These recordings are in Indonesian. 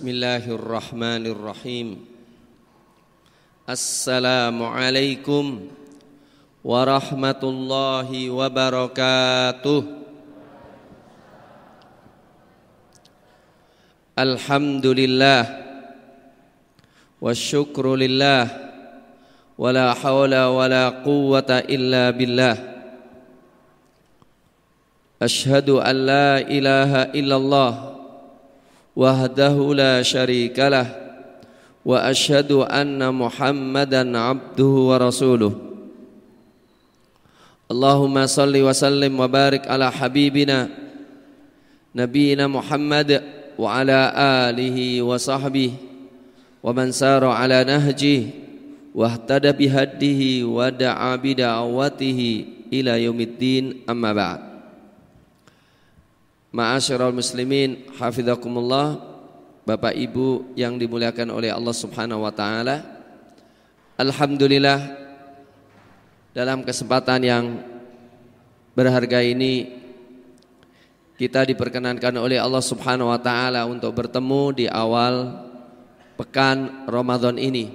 Bismillahirrahmanirrahim. Assalamualaikum warahmatullahi wabarakatuh. Alhamdulillah wasyukru lillah wala hawla wala quwwata illa billah. Ashhadu an la ilaha illallah wahdahu la syarikalah wa asyhadu anna Muhammadan abduhu wa rasuluh. Allahumma salli wa sallim wa barik ala habibina nabiyina Muhammad wa ala alihi wa sahbihi wa man sara ala nahjihi wa ihtada bihadihi wa da'a bida'awatihi ila yaumiddin, amma ba'd. Ma'asyiral muslimin, hafizakumullah, Bapak Ibu yang dimuliakan oleh Allah Subhanahu wa taala. Alhamdulillah, dalam kesempatan yang berharga ini kita diperkenankan oleh Allah Subhanahu wa taala untuk bertemu di awal pekan Ramadan ini.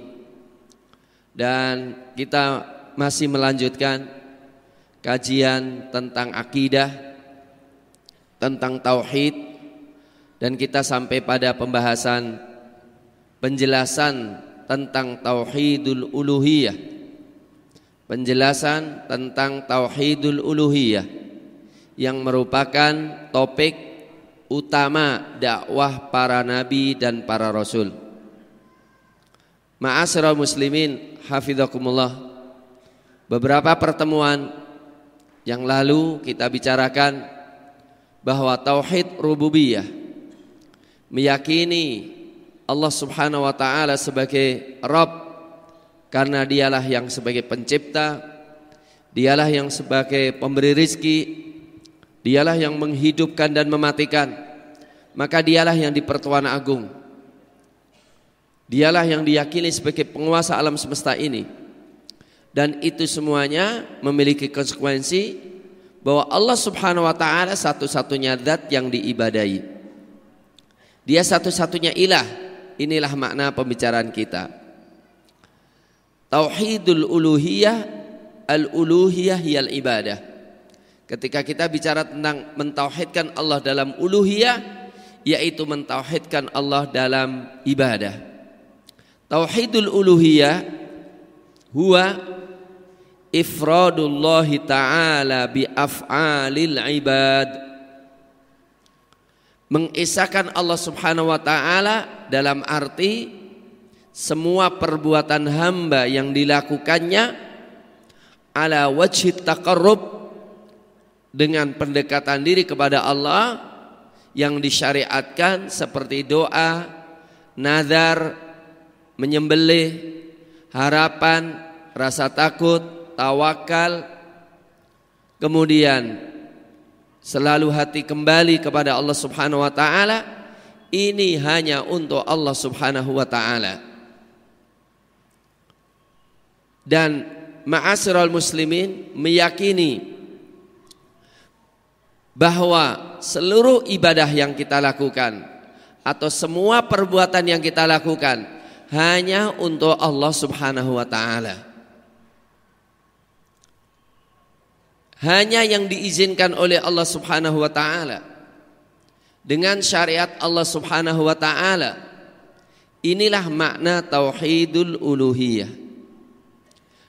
Dan kita masih melanjutkan kajian tentang akidah, tentang tauhid, dan kita sampai pada pembahasan penjelasan tentang tauhidul uluhiyah. Penjelasan tentang tauhidul uluhiyah yang merupakan topik utama dakwah para nabi dan para rasul. Ma'asyiral muslimin, hafizakumullah, beberapa pertemuan yang lalu kita bicarakan bahwa tauhid rububiyah, meyakini Allah Subhanahu wa taala sebagai Rabb karena dialah yang sebagai pencipta, dialah yang sebagai pemberi rizki, dialah yang menghidupkan dan mematikan, maka dialah yang di-Pertuan Agung, dialah yang diyakini sebagai penguasa alam semesta ini. Dan itu semuanya memiliki konsekuensi bahwa Allah Subhanahu wa taala satu-satunya zat yang diibadahi. Dia satu-satunya ilah. Inilah makna pembicaraan kita. Tauhidul uluhiyah, al-uluhiyah hiyal ibadah. Ketika kita bicara tentang mentauhidkan Allah dalam uluhiyah, yaitu mentauhidkan Allah dalam ibadah. Tauhidul uluhiyah huwa ifradullahi ta'ala bi af'alil ibad, mengesahkan Allah Subhanahu wa ta'ala dalam arti semua perbuatan hamba yang dilakukannya ala wajhi taqarrub, dengan pendekatan diri kepada Allah yang disyariatkan seperti doa, nazar, menyembelih, harapan, rasa takut, tawakal, kemudian selalu hati kembali kepada Allah Subhanahu wa taala. Ini hanya untuk Allah Subhanahu wa taala. Dan ma'asyiral muslimin, meyakini bahwa seluruh ibadah yang kita lakukan atau semua perbuatan yang kita lakukan hanya untuk Allah Subhanahu wa taala. Hanya yang diizinkan oleh Allah Subhanahu wa taala dengan syariat Allah Subhanahu wa taala. Inilah makna tauhidul uluhiyah.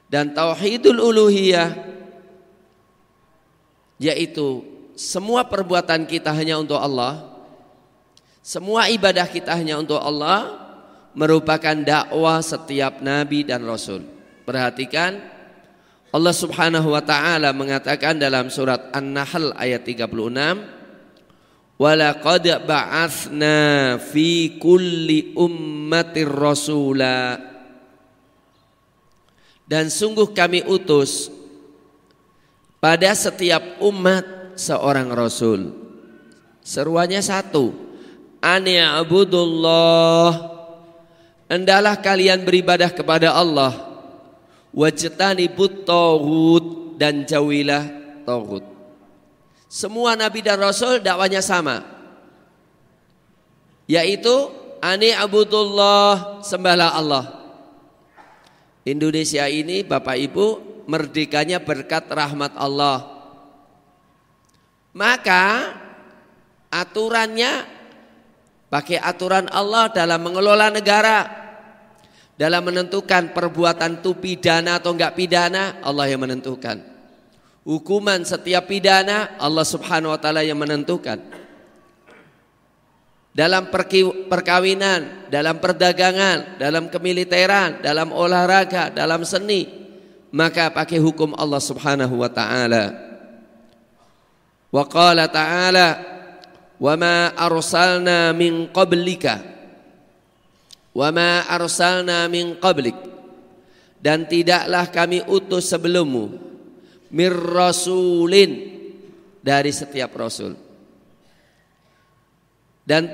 Dan tauhidul uluhiyah yaitu semua perbuatan kita hanya untuk Allah, semua ibadah kita hanya untuk Allah, merupakan dakwah setiap nabi dan rasul. Perhatikan, Allah Subhanahu wa taala mengatakan dalam surat An-Nahl ayat 36, "Walaqad ba'atsna fi kulli ummatir rasula." Dan sungguh kami utus pada setiap umat seorang rasul. Seruannya satu, "Ani'budullah." Hendaklah kalian beribadah kepada Allah. Wajtanibut taghut, dan jauhilah taghut. Semua nabi dan rasul dakwanya sama, yaitu ani abudullah, sembahlah Allah. Indonesia ini Bapak Ibu merdekanya berkat rahmat Allah. Maka aturannya pakai aturan Allah dalam mengelola negara, dalam menentukan perbuatan itu pidana atau enggak pidana, Allah yang menentukan. Hukuman setiap pidana Allah Subhanahu wa taala yang menentukan. Dalam perkawinan, dalam perdagangan, dalam kemiliteran, dalam olahraga, dalam seni, maka pakai hukum Allah Subhanahu wa taala. Wa qala ta'ala, "Wa ma arsalna min qablika." Wa ma arsalna min qablik. Dan tidaklah kami utus sebelummu mir rasulin, dari setiap rasul. Dan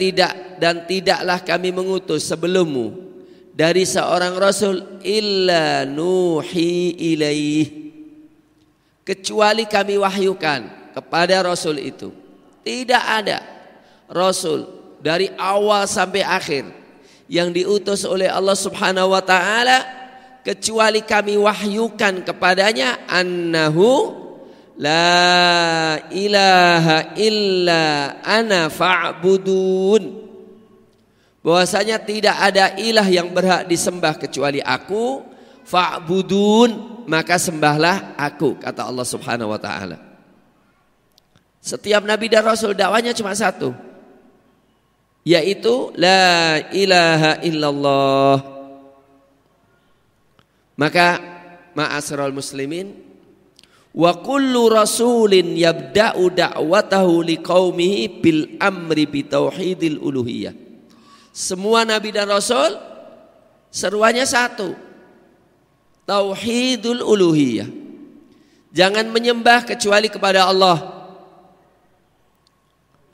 tidaklah kami mengutus sebelummu dari seorang rasul illa nuhi ilaih, kecuali kami wahyukan kepada rasul itu. Tidak ada rasul dari awal sampai akhir yang diutus oleh Allah Subhanahu wa taala kecuali kami wahyukan kepadanya annahu la ilaha illa ana fa'budun, bahwasanya tidak ada ilah yang berhak disembah kecuali aku, fa'budun, maka sembahlah aku, kata Allah Subhanahu wa taala. Setiap nabi dan rasul dakwanya cuma satu, yaitu la ilaha illallah. Maka ma'asyiral muslimin, wa kullu rasulin yabda'u da'watahu liqaumihi bil amri bi tauhidil uluhiyah. Semua nabi dan rasul seruannya satu, tauhidul uluhiyah. Jangan menyembah kecuali kepada Allah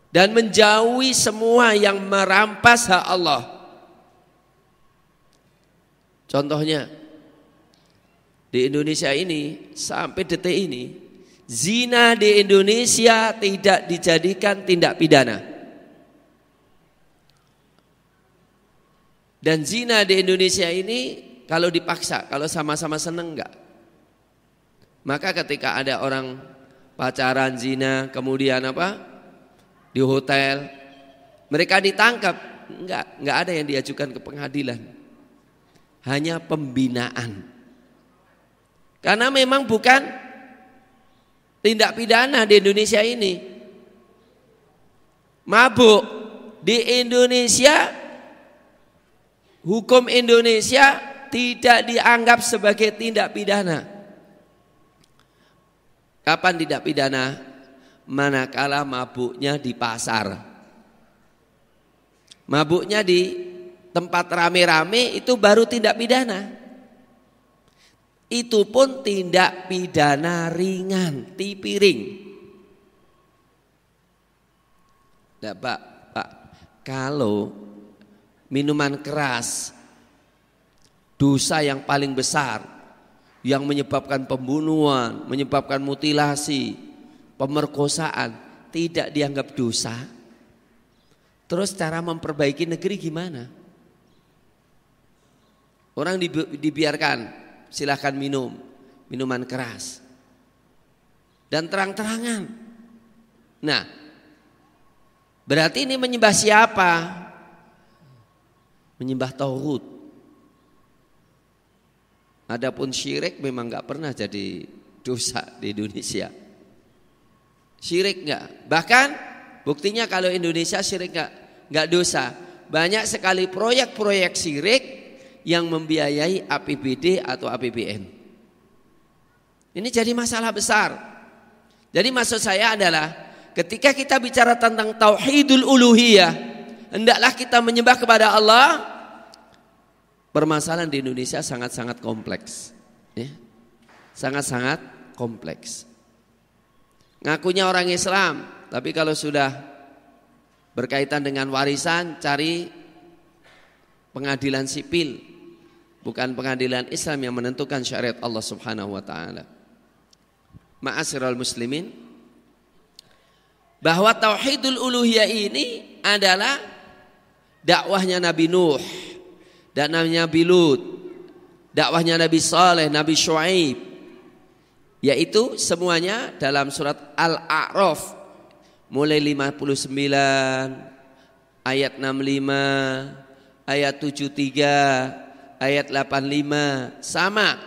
dan menjauhi semua yang merampas hak Allah. Contohnya di Indonesia ini sampai detik ini, zina di Indonesia tidak dijadikan tindak pidana. Dan zina di Indonesia ini kalau dipaksa, kalau sama-sama seneng enggak. Maka ketika ada orang pacaran zina kemudian di hotel, mereka ditangkap, enggak ada yang diajukan ke pengadilan. Hanya pembinaan. Karena memang bukan tindak pidana di Indonesia ini. Mabuk di Indonesia, hukum Indonesia tidak dianggap sebagai tindak pidana. Kapan tindak pidana? Manakala mabuknya di pasar. Mabuknya di tempat rame-rame itu baru tindak pidana. Itu pun tindak pidana ringan, tipiring. Nah, Pak, kalau minuman keras, dosa yang paling besar, yang menyebabkan pembunuhan, menyebabkan mutilasi, pemerkosaan, tidak dianggap dosa. Terus cara memperbaiki negeri gimana? Orang dibiarkan silahkan minum minuman keras dan terang-terangan. Nah, berarti ini menyembah siapa? Menyembah tauhid. Adapun syirik memang nggak pernah jadi dosa di Indonesia. Syirik nggak. Bahkan buktinya kalau Indonesia syirik nggak dosa. Banyak sekali proyek-proyek syirik yang membiayai APBD atau APBN. Ini jadi masalah besar. Jadi maksud saya adalah ketika kita bicara tentang tauhidul uluhiyah, hendaklah kita menyembah kepada Allah. Permasalahan di Indonesia sangat-sangat kompleks, ya. Sangat-sangat kompleks. Ngakunya orang Islam, tapi kalau sudah berkaitan dengan warisan, cari pengadilan sipil. Bukan pengadilan Islam yang menentukan syariat Allah Subhanahu wa taala. Ma'asyiral muslimin, bahwa tauhidul uluhiyah ini adalah dakwahnya Nabi Nuh dan Nabi Lut, dakwahnya Nabi Saleh, Nabi Syuaib, yaitu semuanya dalam surat Al-A'raf mulai 59 ayat 65, ayat 73, ayat 85 sama.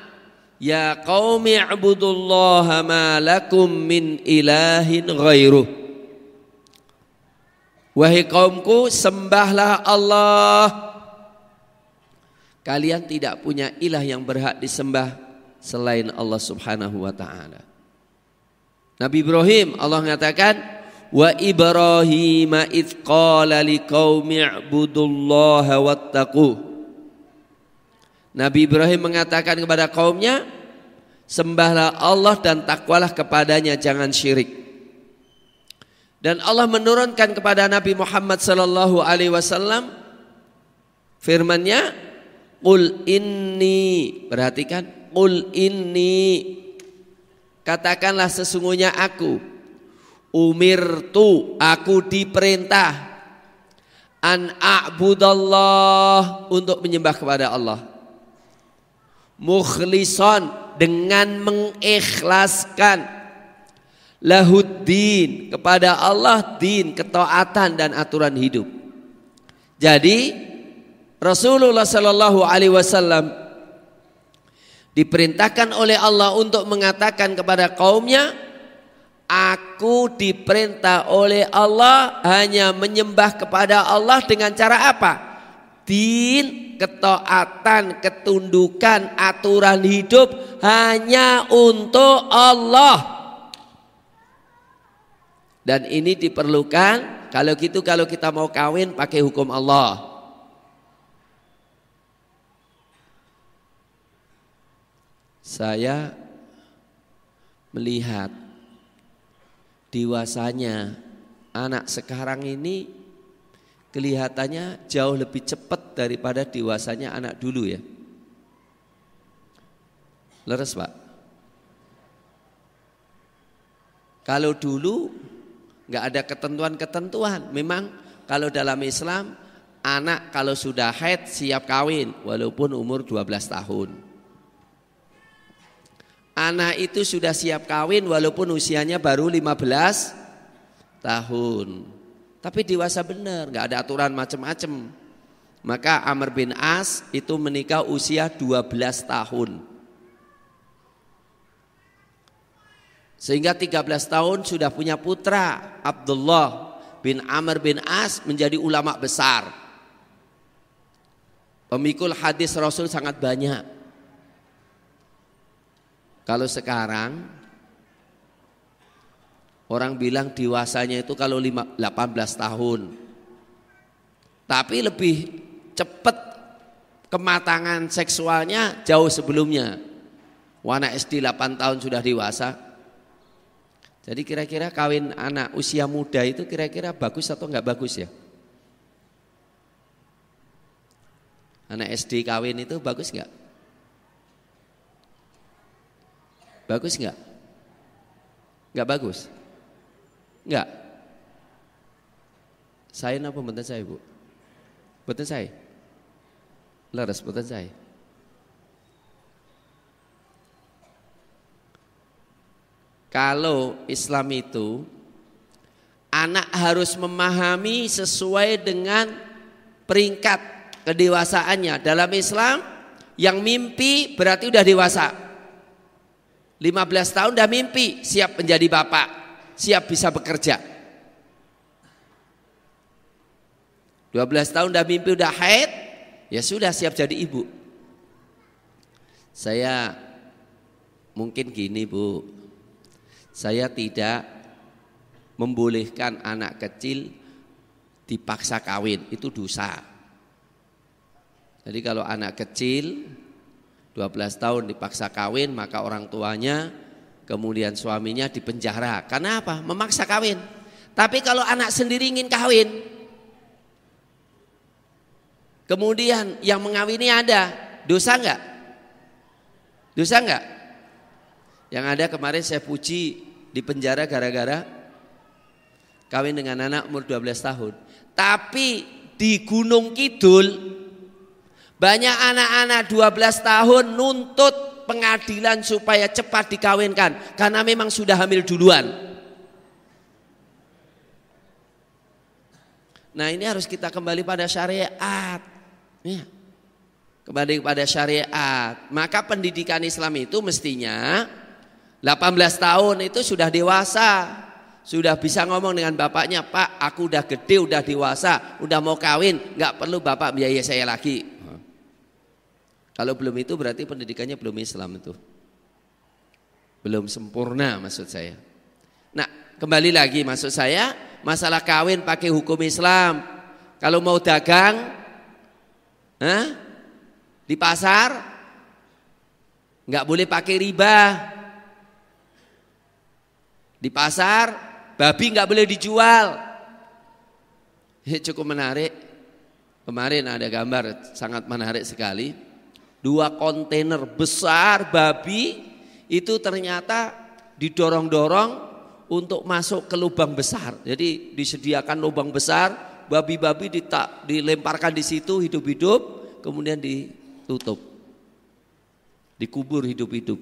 Ya qaumi ibudullaha ma lakum min ilahin ghairuh. Wahai kaumku, sembahlah Allah. Kalian tidak punya ilah yang berhak disembah selain Allah Subhanahu wa taala. Nabi Ibrahim, Allah mengatakan, wa Ibrahim idz qala liqaumi ibudullaha wattaqu. Nabi Ibrahim mengatakan kepada kaumnya, sembahlah Allah dan takwalah kepadanya, jangan syirik. Dan Allah menurunkan kepada Nabi Muhammad sallallahu alaihi wasallam firman-Nya, qul inni, perhatikan, qul inni, katakanlah sesungguhnya aku, umirtu, aku diperintah, an a'budallah, untuk menyembah kepada Allah, mukhlishon, dengan mengikhlaskan, lahuddin, kepada Allah din, ketaatan dan aturan hidup. Jadi Rasulullah sallallahu alaihi wasallam diperintahkan oleh Allah untuk mengatakan kepada kaumnya, aku diperintah oleh Allah hanya menyembah kepada Allah dengan cara apa? Din, ketaatan, ketundukan, aturan hidup hanya untuk Allah. Dan ini diperlukan, kalau gitu kalau kita mau kawin pakai hukum Allah. Saya melihat dewasanya anak sekarang ini kelihatannya jauh lebih cepat daripada dewasanya anak dulu ya. Leres Pak? Kalau dulu nggak ada ketentuan-ketentuan. Memang kalau dalam Islam anak kalau sudah haid siap kawin walaupun umur 12 tahun. Anak itu sudah siap kawin walaupun usianya baru 15 tahun. Tapi dewasa benar, nggak ada aturan macam-macam. Maka Amr bin As itu menikah usia 12 tahun. Sehingga 13 tahun sudah punya putra, Abdullah bin Amr bin As, menjadi ulama besar. Pemikul hadis Rasul sangat banyak. Kalau sekarang orang bilang dewasanya itu kalau 18 tahun. Tapi lebih cepat kematangan seksualnya jauh sebelumnya. Anak SD 8 tahun sudah dewasa. Jadi kira-kira kawin anak usia muda itu kira-kira bagus atau enggak bagus ya? Anak SD kawin itu bagus enggak? Bagus enggak? Enggak bagus? Enggak. Saya napa mboten saya, Bu? Mboten saya. Leres mboten saya. Kalau Islam itu anak harus memahami sesuai dengan peringkat kedewasaannya. Dalam Islam yang mimpi berarti udah dewasa. 15 tahun udah mimpi, siap menjadi bapak, siap bisa bekerja. 12 tahun udah mimpi, udah haid, ya sudah siap jadi ibu. Saya mungkin gini Bu, saya tidak membolehkan anak kecil dipaksa kawin, itu dosa. Jadi kalau anak kecil 12 tahun dipaksa kawin, maka orang tuanya kemudian suaminya dipenjara. Karena apa? Memaksa kawin. Tapi kalau anak sendiri ingin kawin, kemudian yang mengawini ada, dosa enggak? Dosa enggak? Yang ada kemarin saya puji di penjara gara-gara kawin dengan anak umur 12 tahun. Tapi di Gunung Kidul banyak anak-anak 12 tahun nuntut pengadilan supaya cepat dikawinkan karena memang sudah hamil duluan. Nah, ini harus kita kembali pada syariat. Ya. Kembali kepada syariat. Maka pendidikan Islam itu mestinya 18 tahun itu sudah dewasa. Sudah bisa ngomong dengan bapaknya, Pak, aku udah gede, udah dewasa, udah mau kawin, nggak perlu bapak biaya saya lagi. Kalau belum itu berarti pendidikannya belum Islam itu. Belum sempurna maksud saya. Nah, kembali lagi maksud saya, masalah kawin pakai hukum Islam. Kalau mau dagang di pasar nggak boleh pakai riba. Di pasar babi nggak boleh dijual. Cukup menarik. Kemarin ada gambar sangat menarik sekali. 2 kontainer besar babi itu ternyata didorong-dorong untuk masuk ke lubang besar. Jadi disediakan lubang besar, babi-babi dilemparkan di situ hidup-hidup, kemudian ditutup, dikubur hidup-hidup.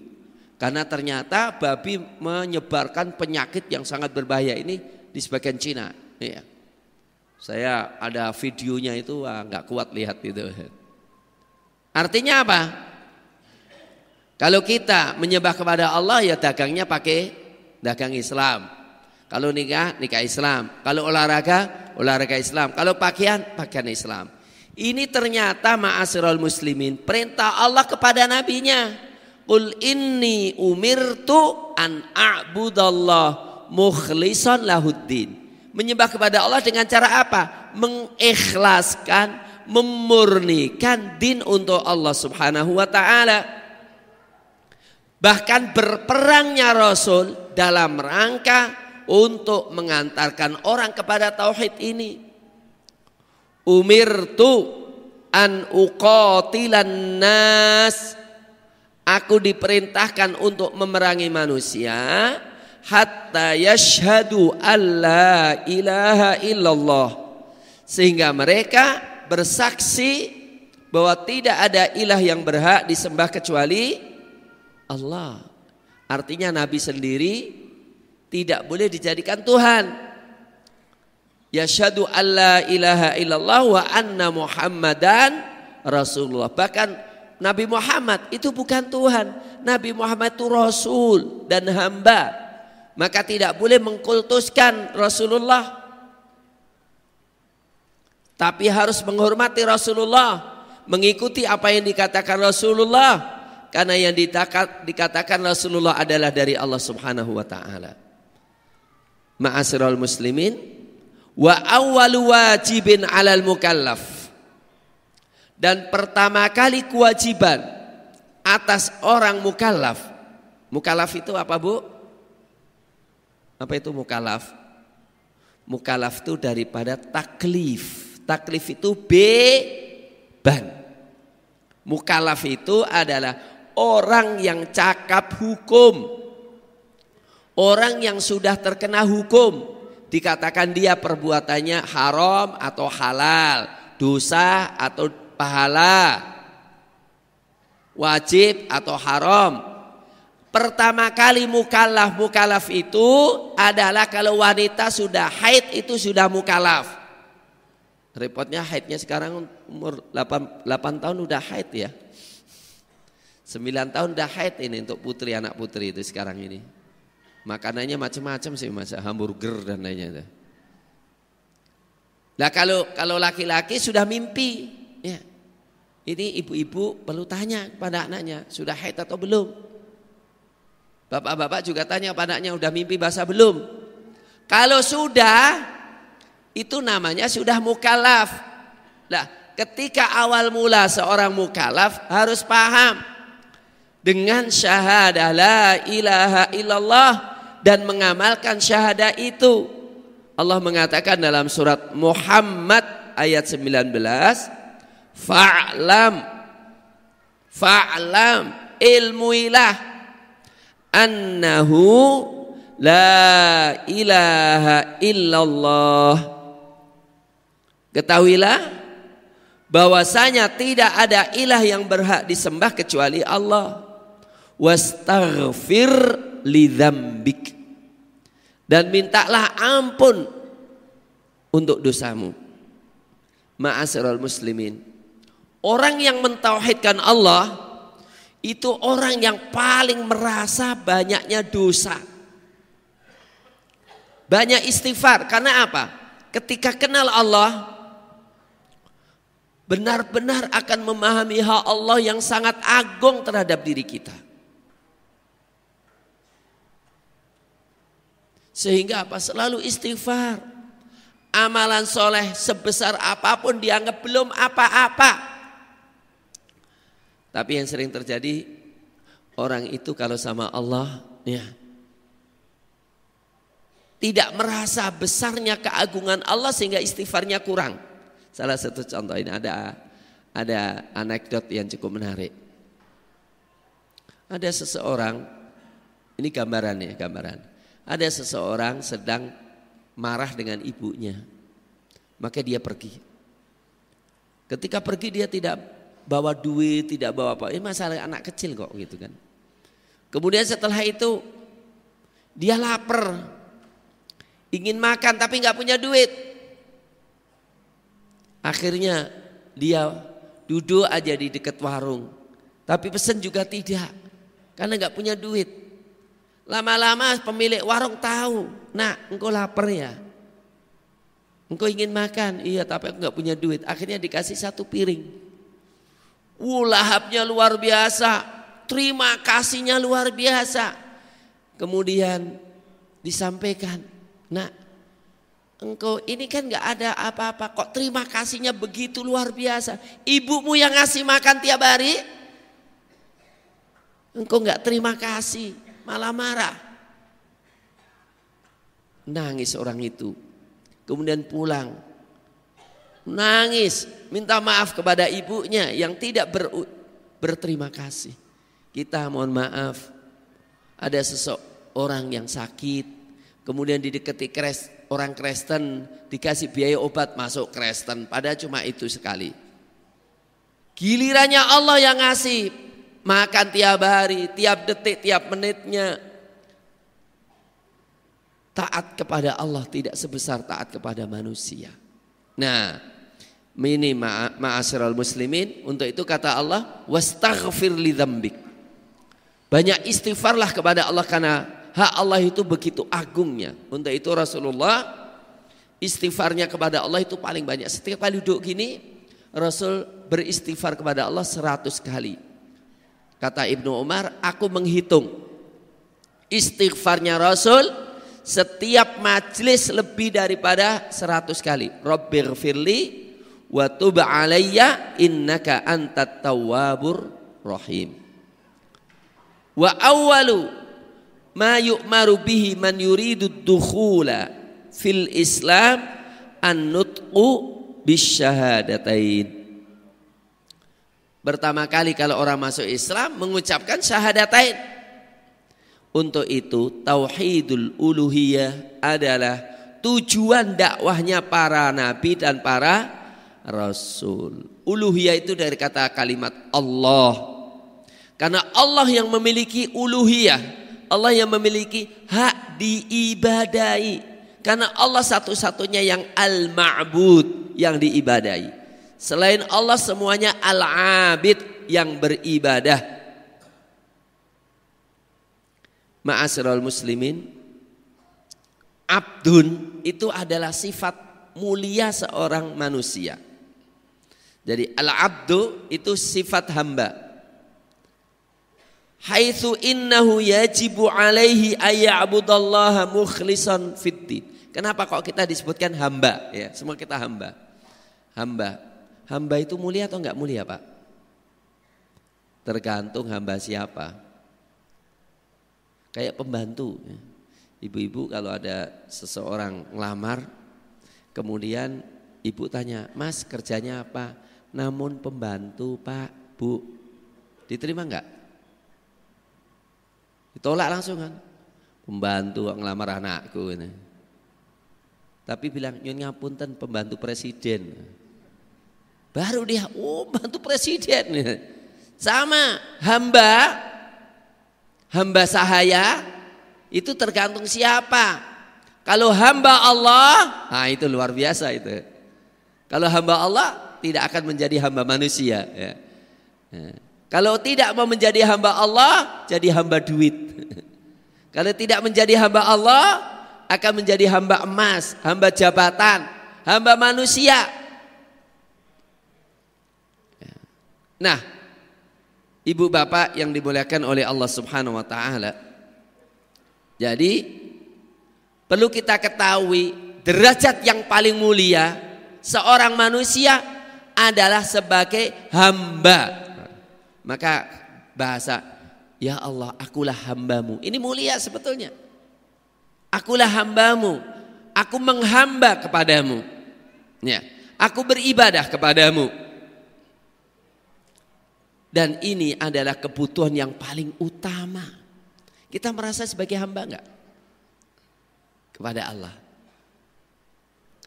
Karena ternyata babi menyebarkan penyakit yang sangat berbahaya ini di sebagian Cina. Ya. Saya ada videonya itu, nggak kuat lihat itu. Artinya apa? Kalau kita menyembah kepada Allah ya dagangnya pakai dagang Islam. Kalau nikah, nikah Islam. Kalau olahraga, olahraga Islam. Kalau pakaian, pakaian Islam. Ini ternyata ma'asyiral muslimin perintah Allah kepada nabinya. Qul inni umirtu an a'budallah mukhlishan lahuddin. Menyembah kepada Allah dengan cara apa? Mengikhlaskan, memurnikan din untuk Allah Subhanahu wa taala. Bahkan berperangnya Rasul dalam rangka untuk mengantarkan orang kepada tauhid ini. Umirtu an uqatilan nas. Aku diperintahkan untuk memerangi manusia hatta yashhadu alla ilaha illallah. Sehingga mereka bersaksi bahwa tidak ada ilah yang berhak disembah kecuali Allah. Artinya Nabi sendiri tidak boleh dijadikan Tuhan. Yashhadu alla ilaha illallah wa anna Muhammadan Rasulullah. Bahkan Nabi Muhammad itu bukan Tuhan. Nabi Muhammad itu Rasul dan hamba. Maka tidak boleh mengkultuskan Rasulullah. Tapi harus menghormati Rasulullah. Mengikuti apa yang dikatakan Rasulullah. Karena yang dikatakan Rasulullah adalah dari Allah Subhanahu wa ta'ala. Ma'asyiral muslimin. Wa awwalu wajibin alal mukallaf. Dan pertama kali kewajiban atas orang mukallaf. Mukallaf itu apa, Bu? Apa itu mukallaf? Mukallaf itu daripada taklif. Taklif itu beban. Mukallaf itu adalah orang yang cakap hukum. Orang yang sudah terkena hukum. Dikatakan dia perbuatannya haram atau halal, dosa atau pahala, wajib atau haram. Pertama kali mukallaf itu adalah kalau wanita sudah haid itu sudah mukallaf. Repotnya haidnya sekarang umur 8 tahun udah haid ya. 9 tahun udah haid ini untuk putri, anak putri itu sekarang ini. Makanannya macam-macam sih, masa hamburger dan lainnya. Nah kalau laki-laki sudah mimpi, ya. Ini ibu-ibu perlu tanya pada anaknya, sudah haid atau belum? Bapak-bapak juga tanya pada anaknya, udah mimpi basah belum? Kalau sudah, itu namanya sudah mukallaf. Nah, ketika awal mula seorang mukallaf harus paham dengan syahadah la ilaha illallah dan mengamalkan syahadah itu. Allah mengatakan dalam surat Muhammad ayat 19, fa'lam ilmuilah annahu la ilaha illallah. Ketahuilah bahwasanya tidak ada ilah yang berhak disembah kecuali Allah. Wastaghfir lidzambik, dan mintalah ampun untuk dosamu. Ma'asyiral muslimin, orang yang mentauhidkan Allah itu orang yang paling merasa banyaknya dosa, banyak istighfar. Karena apa? Ketika kenal Allah, benar-benar akan memahami hak Allah yang sangat agung terhadap diri kita. Sehingga apa? Selalu istighfar. Amalan soleh sebesar apapun dianggap belum apa-apa. Tapi yang sering terjadi, orang itu kalau sama Allah ya, tidak merasa besarnya keagungan Allah sehingga istighfarnya kurang. Salah satu contoh ini ada anekdot yang cukup menarik. Ada seseorang, ini gambaran. Ada seseorang sedang marah dengan ibunya, maka dia pergi. Ketika pergi dia tidak bawa duit, tidak bawa apa. Ini masalah anak kecil kok gitu kan. Kemudian setelah itu dia lapar, ingin makan tapi nggak punya duit. Akhirnya dia duduk aja di dekat warung, tapi pesen juga tidak, karena nggak punya duit. Lama-lama pemilik warung tahu, nak engkau lapar ya, engkau ingin makan, iya tapi aku nggak punya duit. Akhirnya dikasih 1 piring. Lahapnya luar biasa, terima kasihnya luar biasa. Kemudian disampaikan, nak engkau ini kan nggak ada apa-apa, kok terima kasihnya begitu luar biasa. Ibumu yang ngasih makan tiap hari, engkau nggak terima kasih, malah marah. Nangis orang itu. Kemudian pulang. Nangis, minta maaf kepada ibunya yang tidak berterima kasih. Kita mohon maaf, ada seseorang yang sakit, kemudian didekati orang Kristen, dikasih biaya obat masuk Kristen, padahal cuma itu sekali. Gilirannya Allah yang ngasih makan tiap hari, tiap detik, tiap menitnya. Taat kepada Allah tidak sebesar taat kepada manusia. Nah, ini ma'asyiral muslimin, untuk itu kata Allah, wastaghfir lidzambik. Banyak istighfarlah kepada Allah karena hak Allah itu begitu agungnya. Untuk itu Rasulullah istighfarnya kepada Allah itu paling banyak. Setiap kali duduk gini, Rasul beristighfar kepada Allah 100 kali. Kata Ibnu Umar, aku menghitung istighfarnya Rasul setiap majlis lebih daripada 100 kali. Rabbighfirli wa tub alayya innaka antat tawwabur rahim. Wa awwalu ma yu'maru bihi man yuridu dukhula fil Islam an-nutqu bisyahadatain. Pertama kali kalau orang masuk Islam mengucapkan syahadatain. Untuk itu tauhidul uluhiyah adalah tujuan dakwahnya para nabi dan para rasul. Uluhiyah itu dari kata kalimat Allah. Karena Allah yang memiliki uluhiyah, Allah yang memiliki hak diibadai. Karena Allah satu-satunya yang al-ma'bud, yang diibadai. Selain Allah semuanya al-abid, yang beribadah. Ma'asyiral muslimin, abdun itu adalah sifat mulia seorang manusia. Jadi al-abdu itu sifat hamba. Haitsu innahu yajibu alaihi ayya'budallaha mukhlishan fiddin. Kenapa kok kita disebutkan hamba ya? Semua kita hamba. Hamba itu mulia atau enggak mulia, Pak? Tergantung hamba siapa. Kayak pembantu. Ibu-ibu kalau ada seseorang ngelamar, kemudian ibu tanya, "Mas, kerjanya apa?" "Namun pembantu, Pak." "Bu." Diterima enggak? Ditolak langsung kan? Pembantu ngelamar anakku ini. Tapi bilang nyun ngapunten pembantu presiden. Baru dia, oh bantu presiden. Sama hamba sahaya itu tergantung siapa. Kalau hamba Allah, nah itu luar biasa itu. Kalau hamba Allah tidak akan menjadi hamba manusia. Ya. Kalau tidak mau menjadi hamba Allah, jadi hamba duit. Kalau tidak menjadi hamba Allah, akan menjadi hamba emas, hamba jabatan, hamba manusia. Nah, ibu bapak yang dimuliakan oleh Allah Subhanahu wa taala. Jadi perlu kita ketahui derajat yang paling mulia seorang manusia adalah sebagai hamba. Maka bahasa ya Allah, akulah hambamu. Ini mulia sebetulnya. Akulah hambamu. Aku menghamba kepadamu. Ya, aku beribadah kepadamu. Dan ini adalah kebutuhan yang paling utama. Kita merasa sebagai hamba enggak? Kepada Allah.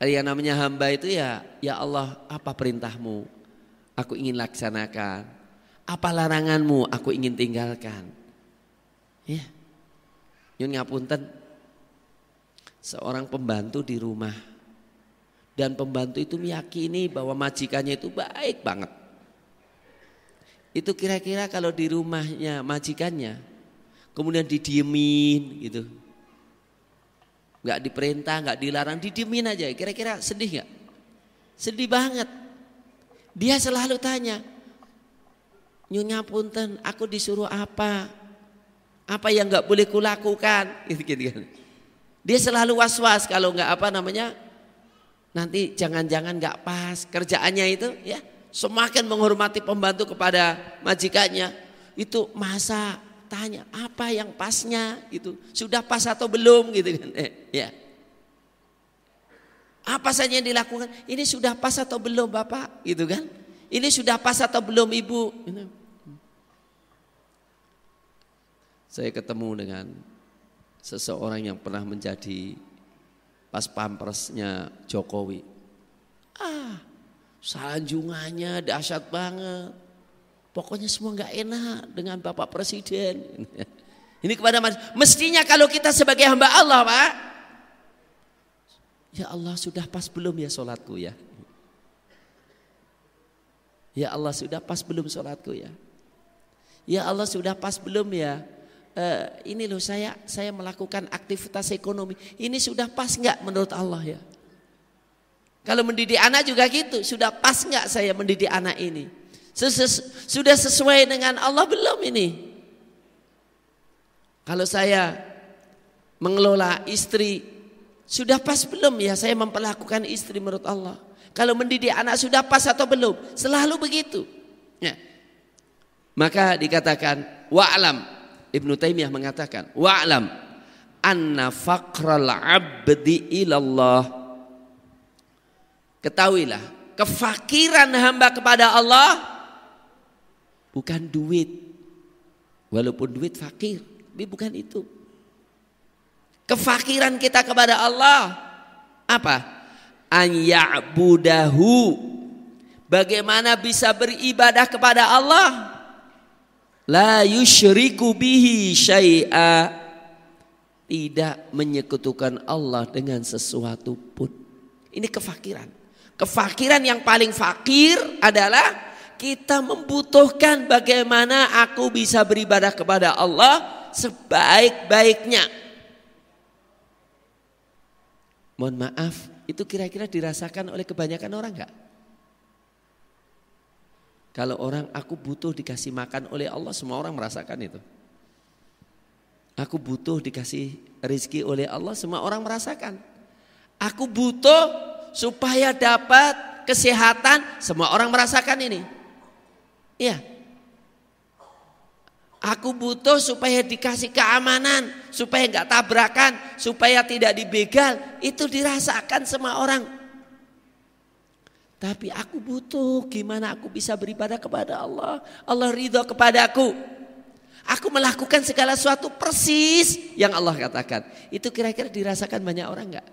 Yang namanya hamba itu ya Allah, apa perintahmu? Aku ingin laksanakan. Apa laranganmu? Aku ingin tinggalkan. Ya. Nyun ngapunten. Seorang pembantu di rumah. Dan pembantu itu meyakini bahwa majikannya itu baik banget. Itu kira-kira kalau di rumahnya majikannya kemudian didiemin gitu, nggak diperintah, nggak dilarang, didiemin aja, kira-kira sedih nggak? Sedih banget. Dia selalu tanya, nyun ngapunten, aku disuruh apa yang nggak boleh kulakukan, gitu kan. Dia selalu was-was kalau nggak nanti jangan-jangan nggak pas kerjaannya itu ya. Semakin menghormati pembantu kepada majikannya, itu masa tanya apa yang pasnya gitu, sudah pas atau belum gitu kan, ya. Apa saja yang dilakukan, ini sudah pas atau belum bapak gitu kan, ini sudah pas atau belum ibu. Saya ketemu dengan seseorang yang pernah menjadi pas pampersnya Jokowi. Sanjungannya dahsyat banget. Pokoknya semua nggak enak dengan Bapak Presiden. Ini kepada mestinya kalau kita sebagai hamba Allah, Pak. Ya Allah, sudah pas belum ya sholatku ya? Ya Allah, sudah pas belum sholatku ya? Ya Allah, sudah pas belum ya? Ini loh saya melakukan aktivitas ekonomi. Ini sudah pas nggak menurut Allah ya? Kalau mendidik anak juga gitu, sudah pas nggak saya mendidik anak ini? Sudah sesuai dengan Allah belum ini? Kalau saya mengelola istri, sudah pas belum ya saya memperlakukan istri menurut Allah? Kalau mendidik anak sudah pas atau belum? Selalu begitu. Ya. Maka dikatakan wa'lam, Ibnu Taimiyah mengatakan wa'lam anna faqral abdi ilallah. Ketahuilah, kefakiran hamba kepada Allah bukan duit. Walaupun duit fakir, tapi bukan itu. Kefakiran kita kepada Allah apa? An ya'budahu. Bagaimana bisa beribadah kepada Allah? La yusyriku bihi syai'a. Tidak menyekutukan Allah dengan sesuatu pun. Ini kefakiran. Kefakiran yang paling fakir adalah kita membutuhkan bagaimana aku bisa beribadah kepada Allah sebaik-baiknya. Mohon maaf, itu kira-kira dirasakan oleh kebanyakan orang enggak? Kalau orang aku butuh dikasih makan oleh Allah, semua orang merasakan itu. Aku butuh dikasih rezeki oleh Allah, semua orang merasakan. Aku butuh supaya dapat kesehatan, semua orang merasakan ini. Iya. Aku butuh supaya dikasih keamanan, supaya enggak tabrakan, supaya tidak dibegal, itu dirasakan semua orang. Tapi aku butuh gimana aku bisa beribadah kepada Allah, Allah ridho kepadaku. Aku melakukan segala sesuatu persis yang Allah katakan. Itu kira-kira dirasakan banyak orang enggak?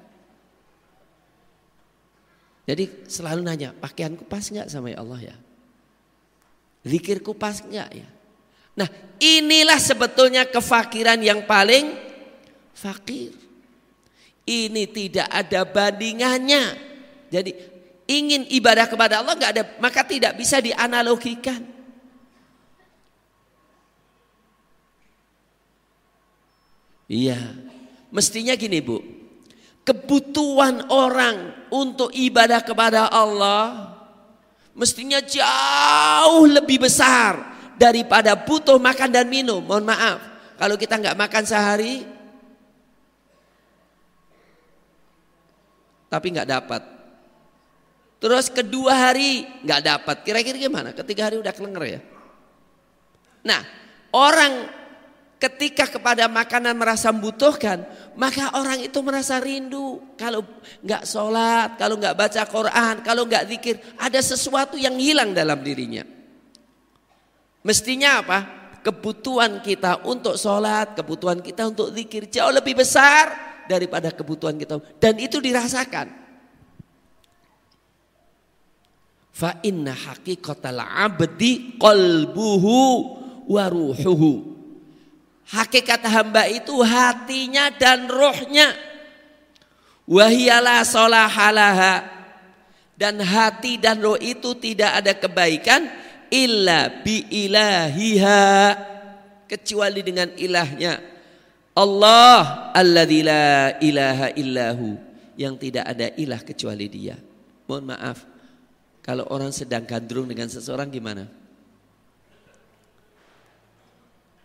Jadi selalu nanya, pakaianku pas nggak sama ya Allah ya? Zikirku pas nggak ya? Nah, inilah sebetulnya kefakiran yang paling fakir. Ini tidak ada bandingannya. Jadi ingin ibadah kepada Allah nggak ada, maka tidak bisa dianalogikan. Iya, mestinya gini Bu. Kebutuhan orang untuk ibadah kepada Allah mestinya jauh lebih besar daripada butuh makan dan minum. Mohon maaf, kalau kita nggak makan sehari tapi nggak dapat, terus kedua hari nggak dapat, kira-kira gimana? Ketiga hari udah kelenger ya. Nah, orang ketika kepada makanan merasa membutuhkan, maka orang itu merasa rindu. Kalau nggak sholat, kalau nggak baca Quran, kalau nggak zikir, ada sesuatu yang hilang dalam dirinya. Mestinya apa? Kebutuhan kita untuk sholat, kebutuhan kita untuk zikir jauh lebih besar daripada kebutuhan kita. Dan itu dirasakan. Fa inna haqiqatal abdi qalbuhu wa ruhuhu. Hakikat hamba itu hatinya dan rohnya. Wahiyalah solahalaha. Dan hati dan roh itu tidak ada kebaikan illa bi ilahiha, kecuali dengan ilahnya. Allah alladzi la ilaha illahu, yang tidak ada ilah kecuali dia. Mohon maaf, kalau orang sedang gandrung dengan seseorang gimana?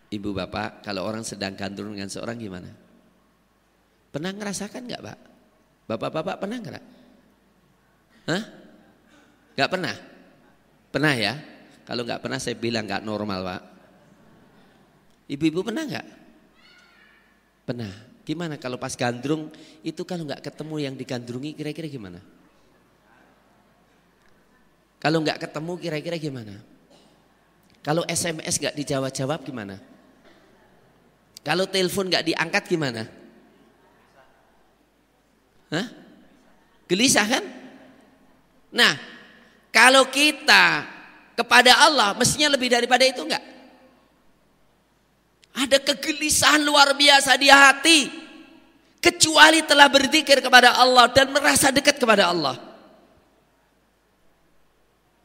Ibu bapak, kalau orang sedang gandrung dengan seorang gimana? Pernah ngerasakan nggak Pak? Bapak-bapak pernah nggak? Hah? Nggak pernah? Pernah ya? Kalau nggak pernah saya bilang nggak normal Pak. Ibu-ibu pernah nggak? Pernah. Gimana kalau pas gandrung itu kalau nggak ketemu yang digandrungi kira-kira gimana? Kalau nggak ketemu kira-kira gimana? Kalau SMS nggak dijawab-jawab gimana? Kalau telepon nggak diangkat gimana? Hah? Gelisah kan? Nah, kalau kita kepada Allah mestinya lebih daripada itu enggak? Ada kegelisahan luar biasa di hati, kecuali telah berzikir kepada Allah dan merasa dekat kepada Allah.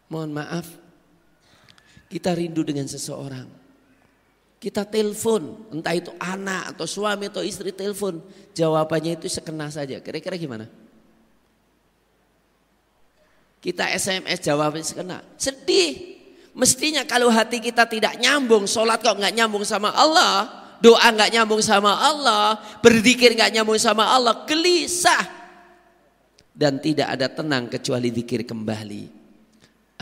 Mohon maaf, kita rindu dengan seseorang. Kita telepon, entah itu anak atau suami atau istri telepon, jawabannya itu sekena saja. Kira-kira gimana? Kita SMS jawabannya sekena, sedih. Mestinya kalau hati kita tidak nyambung, sholat kok nggak nyambung sama Allah, doa nggak nyambung sama Allah, berzikir nggak nyambung sama Allah, gelisah dan tidak ada tenang kecuali zikir kembali.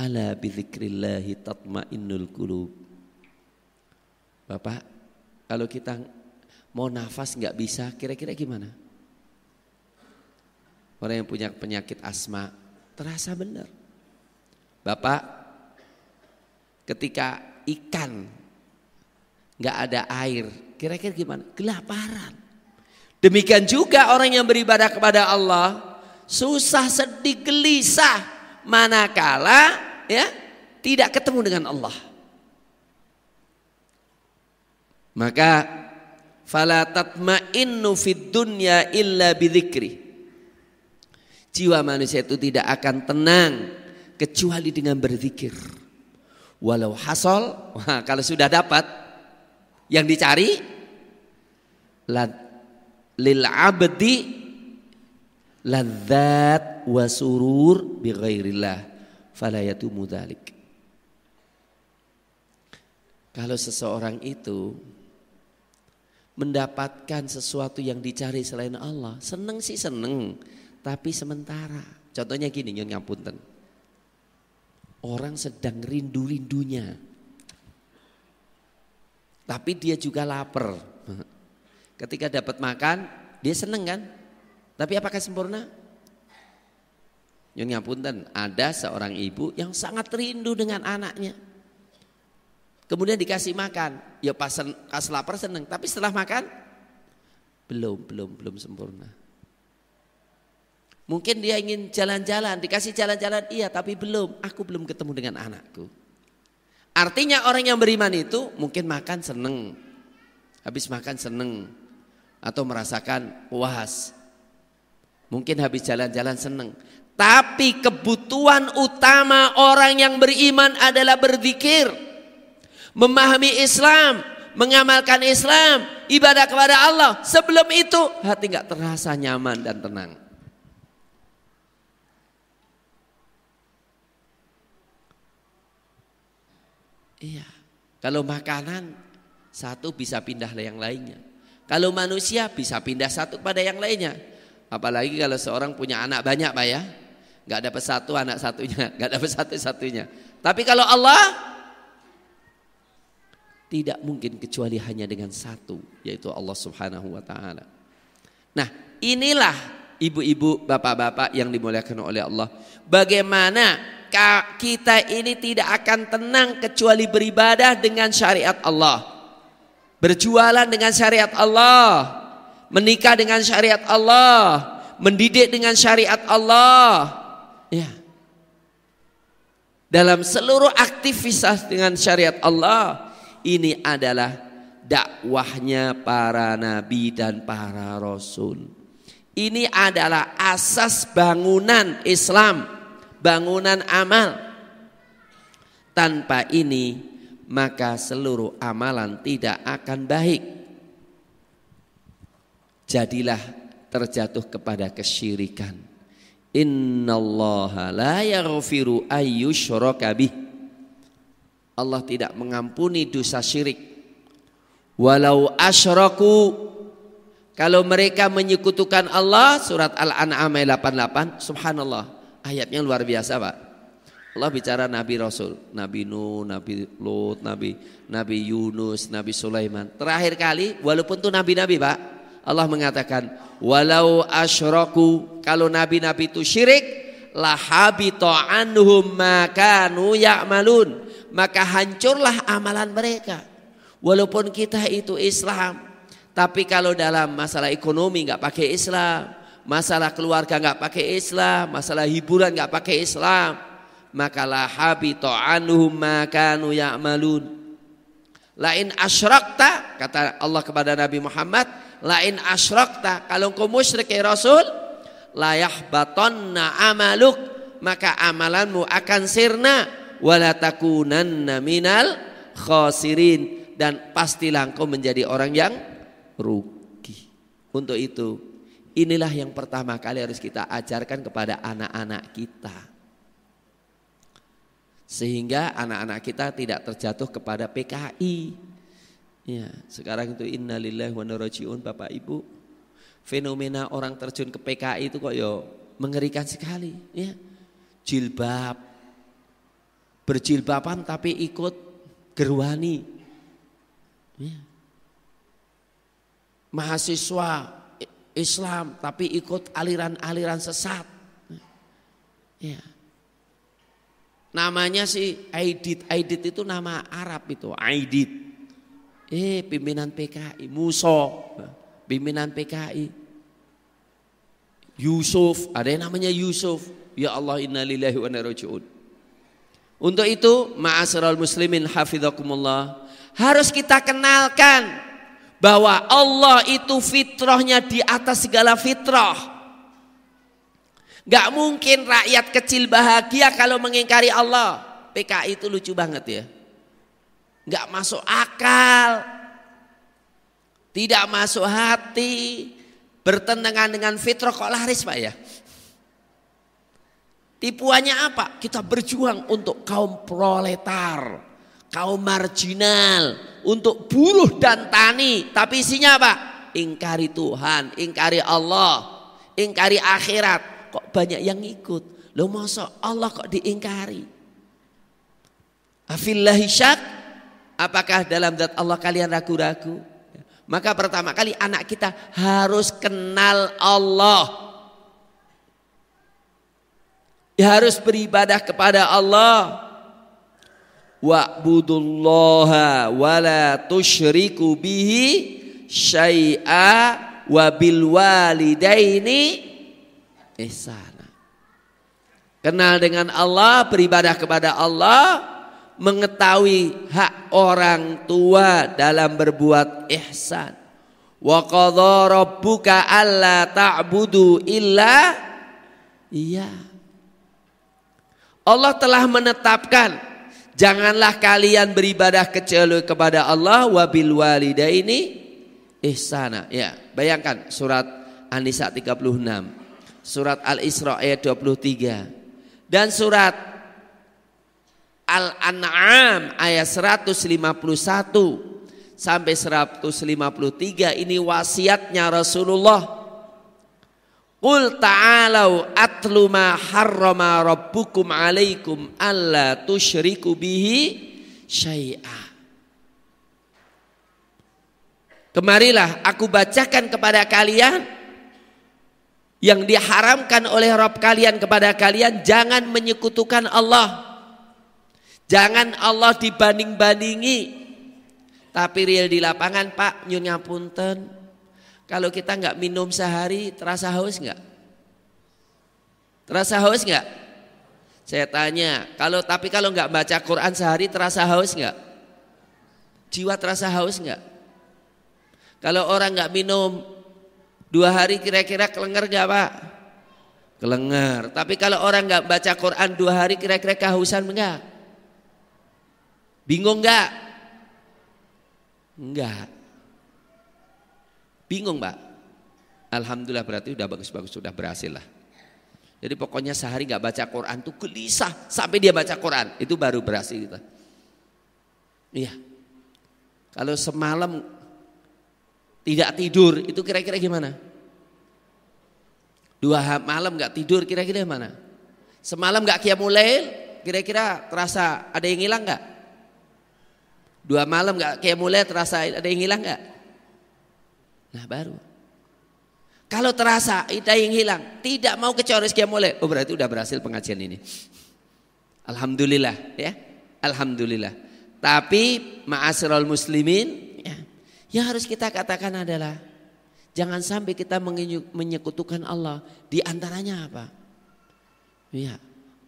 Ala bizikrillahi tatmainnul qulub. Bapak, kalau kita mau nafas nggak bisa, kira-kira gimana? Orang yang punya penyakit asma terasa benar. Bapak, ketika ikan nggak ada air, kira-kira gimana? Kelaparan. Demikian juga orang yang beribadah kepada Allah susah, sedih, gelisah manakala ya tidak ketemu dengan Allah. Maka fala tatma'innu fid dunya illa bidzikri. Jiwa manusia itu tidak akan tenang kecuali dengan berzikir. Walau hasol, kalau sudah dapat yang dicari, lil abdi ladzat wa surur bi ghairillah fala yatumu dzalik. Kalau seseorang itu mendapatkan sesuatu yang dicari selain Allah, seneng sih seneng, tapi sementara. Contohnya gini, nyon ngapunten. Orang sedang rindu-rindunya, tapi dia juga lapar. Ketika dapat makan, dia seneng kan? Tapi apakah sempurna? Nyon ngapunten, ada seorang ibu yang sangat rindu dengan anaknya. Kemudian dikasih makan, ya pas lapar seneng, tapi setelah makan belum sempurna. Mungkin dia ingin jalan-jalan, dikasih jalan-jalan, iya tapi aku belum ketemu dengan anakku. Artinya orang yang beriman itu mungkin makan seneng, habis makan seneng, atau merasakan puas. Mungkin habis jalan-jalan seneng. Tapi kebutuhan utama orang yang beriman adalah berzikir, memahami Islam, mengamalkan Islam, ibadah kepada Allah. Sebelum itu hati gak terasa nyaman dan tenang. Iya, kalau makanan satu bisa pindah ke yang lainnya. Kalau manusia bisa pindah satu pada yang lainnya. Apalagi kalau seorang punya anak banyak Pak ya. Gak dapat satu anak satunya, gak dapat satu-satunya. Tapi kalau Allah tidak mungkin kecuali hanya dengan satu, yaitu Allah Subhanahu wa taala. Nah, inilah ibu-ibu, bapak-bapak yang dimuliakan oleh Allah. Bagaimana kita ini tidak akan tenang kecuali beribadah dengan syariat Allah, berjualan dengan syariat Allah, menikah dengan syariat Allah, mendidik dengan syariat Allah, ya. Dalam seluruh aktivitas dengan syariat Allah. Ini adalah dakwahnya para nabi dan para rasul. Ini adalah asas bangunan Islam, bangunan amal. Tanpa ini maka seluruh amalan tidak akan baik. Jadilah terjatuh kepada kesyirikan. Innallaha la yaghfiru ayyushraka bih. Allah tidak mengampuni dosa syirik. Walau asyraku, kalau mereka menyekutukan Allah, surat Al-An'am ayat 88, subhanallah. Ayatnya luar biasa Pak. Allah bicara Nabi Rasul, Nabi Nuh, Nabi Lut, Nabi Yunus, Nabi Sulaiman. Terakhir kali, walaupun itu nabi-nabi Pak, Allah mengatakan, walau asyraku, kalau nabi-nabi itu syirik, lahabita anhum ma kanu ya'malun, maka hancurlah amalan mereka. Walaupun kita itu Islam, tapi kalau dalam masalah ekonomi nggak pakai Islam, masalah keluarga nggak pakai Islam, masalah hiburan nggak pakai Islam, maka la habita anhum ma kanu ya'malun. Lain asyrakta, kata Allah kepada Nabi Muhammad, lain asyrakta, kalau engkau musyrik ya Rasul, la yahbatanna amaluk, maka amalanmu akan sirna, wala takunanna minal khasirin, dan pastilah engkau menjadi orang yang rugi. Untuk itu, inilah yang pertama kali harus kita ajarkan kepada anak-anak kita, sehingga anak-anak kita tidak terjatuh kepada PKI. Ya, sekarang itu innalillahi wa inna ilaihi raji'un Bapak Ibu. Fenomena orang terjun ke PKI itu kok ya mengerikan sekali, ya. Jilbab, berjilbaban tapi ikut gerwani, ya. Mahasiswa Islam tapi ikut aliran-aliran sesat, ya. Namanya sih Aidit itu nama Arab itu, Aidit. Pimpinan PKI, Muso, pimpinan PKI. Yusuf, ada yang namanya Yusuf. Ya Allah, innalillahi wa inna ilaihi raji'un. Untuk itu, ma'asyiral muslimin hafizakumullah, harus kita kenalkan bahwa Allah itu fitrahnya di atas segala fitrah. Gak mungkin rakyat kecil bahagia kalau mengingkari Allah. PKI itu lucu banget ya. Gak masuk akal, tidak masuk hati, bertentangan dengan fitrah, kok laris Pak ya. Tipuannya apa? Kita berjuang untuk kaum proletar, kaum marginal, untuk buruh dan tani. Tapi isinya apa? Ingkari Tuhan, ingkari Allah, ingkari akhirat. Kok banyak yang ikut? Loh masa Allah kok diingkari? Afillahi syak? Apakah dalam zat Allah kalian ragu-ragu? Maka pertama kali anak kita harus kenal Allah. Harus beribadah kepada Allah. Wa'budullaha wa la tusyriku bihi syai'a wa bil walidaini ihsana. Kenal dengan Allah, beribadah kepada Allah, mengetahui hak orang tua dalam berbuat ihsan. Wa qadha rabbuka alla ta'budu illa iya. Allah telah menetapkan janganlah kalian beribadah kecuali kepada Allah, wa bil walidaini ihsana. Ya, bayangkan surat An-Nisa 36, surat Al-Isra ayat 23, dan surat Al-An'am ayat 151 sampai 153. Ini wasiatnya Rasulullah. Qul ta'alau atlu ma harrama rabbukum alaikum alla tusyriku bihi syai'a. Kemarilah aku bacakan kepada kalian yang diharamkan oleh Rabb kalian kepada kalian. Jangan menyekutukan Allah. Jangan Allah dibanding-bandingi. Tapi real di lapangan, Pak, nyun ngapunten, kalau kita nggak minum sehari terasa haus nggak? Terasa haus nggak? Saya tanya, tapi kalau nggak baca Quran sehari terasa haus nggak? Jiwa terasa haus nggak? Kalau orang nggak minum 2 hari kira-kira kelenger nggak, Pak? Kelenger. Tapi kalau orang nggak baca Quran 2 hari kira-kira kehausan enggak? Bingung nggak? Enggak. Bingung, Pak? Alhamdulillah, berarti udah bagus-bagus, sudah berhasil lah. Jadi pokoknya sehari nggak baca Quran tuh gelisah sampai dia baca Quran, itu baru berhasil kita. Iya. Kalau semalam tidak tidur itu kira-kira gimana? 2 malam nggak tidur kira-kira gimana? Semalam nggak qiyamul lail kira-kira terasa ada yang hilang nggak? 2 malam nggak qiyamul lail terasa ada yang hilang nggak? Nah baru. Kalau terasa ada yang hilang, tidak mau kecuali qiyamul lail, oh berarti udah berhasil pengajian ini. Alhamdulillah ya, alhamdulillah. Tapi ma'asyiral muslimin, ya, yang harus kita katakan adalah jangan sampai kita menyekutukan Allah. Di antaranya apa? Ya,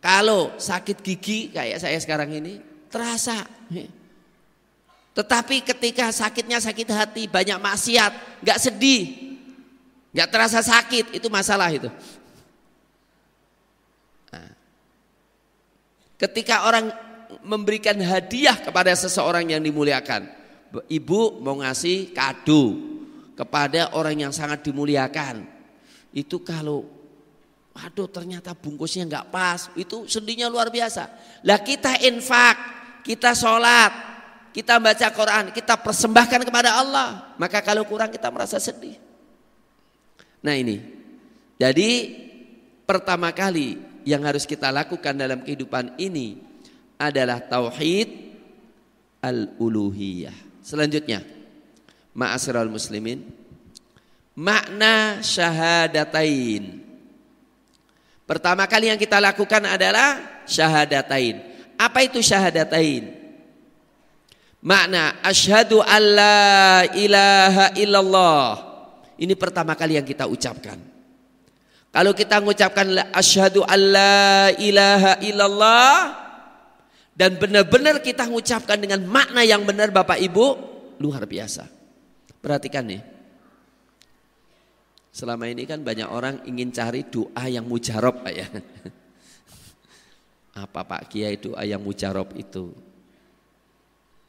kalau sakit gigi kayak saya sekarang ini terasa. Ya. Tetapi ketika sakitnya sakit hati, banyak maksiat, nggak sedih, nggak terasa sakit, itu masalah itu. Nah, ketika orang memberikan hadiah kepada seseorang yang dimuliakan, ibu mau ngasih kado kepada orang yang sangat dimuliakan, itu kalau waduh ternyata bungkusnya nggak pas, itu sedihnya luar biasa. Lah kita infak, kita sholat, kita baca Quran, kita persembahkan kepada Allah, maka kalau kurang kita merasa sedih. Nah ini, jadi pertama kali yang harus kita lakukan dalam kehidupan ini adalah tauhid al-uluhiyah. Selanjutnya, ma'asyiral muslimin, makna syahadatain. Pertama kali yang kita lakukan adalah syahadatain. Apa itu syahadatain? Makna asyhadu alla ilaha illallah. Ini pertama kali yang kita ucapkan. Kalau kita mengucapkan asyhadu alla ilaha illallah dan benar-benar kita mengucapkan dengan makna yang benar, Bapak Ibu, luar biasa. Perhatikan nih. Selama ini kan banyak orang ingin cari doa yang mujarab, Pak ya. Apa Pak Kiai doa yang mujarab itu?